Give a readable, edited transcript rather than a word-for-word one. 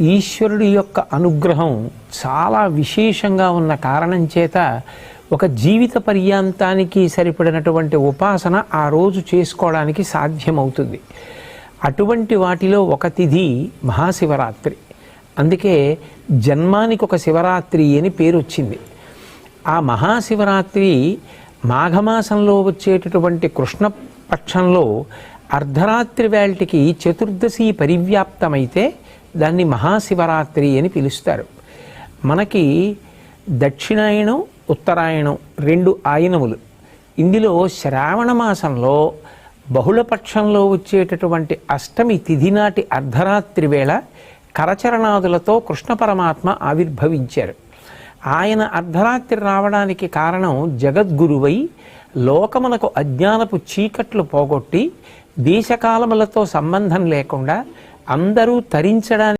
ఈశ్వరుడి యొక్క అనుగ్రహం చాలా విశేషంగా ఉన్న కారణం చేత ఒక జీవిత పర్యాంతానికి సరిపడినటువంటి ఉపాసన ఆ రోజు చేసుకోవడానికి సాధ్యమవుతుంది. అటువంటి వాటిలో ఒక తిథి మహాశివరాత్రి. అందుకే జన్మానికి ఒక శివరాత్రి అని పేరు వచ్చింది. ఆ మహాశివరాత్రి మాఘమాసంలో వచ్చేటటువంటి కృష్ణపక్షంలో అర్ధరాత్రి వేళటికి చతుర్దశి పరివ్యాప్తమైతే దాన్ని మహాశివరాత్రి అని పిలుస్తారు. మనకి దక్షిణాయనం ఉత్తరాయణం రెండు ఆయనములు. ఇందులో శ్రావణ మాసంలో బహుళపక్షంలో వచ్చేటటువంటి అష్టమి తిథి నాటి అర్ధరాత్రి వేళ కరచరణాదులతో కృష్ణ పరమాత్మ ఆవిర్భవించారు. ఆయన అర్ధరాత్రి రావడానికి కారణం జగద్గురువై లోకమునకు అజ్ఞానపు చీకట్లు పోగొట్టి దేశకాలములతో సంబంధం లేకుండా అందరూ తరించడానికి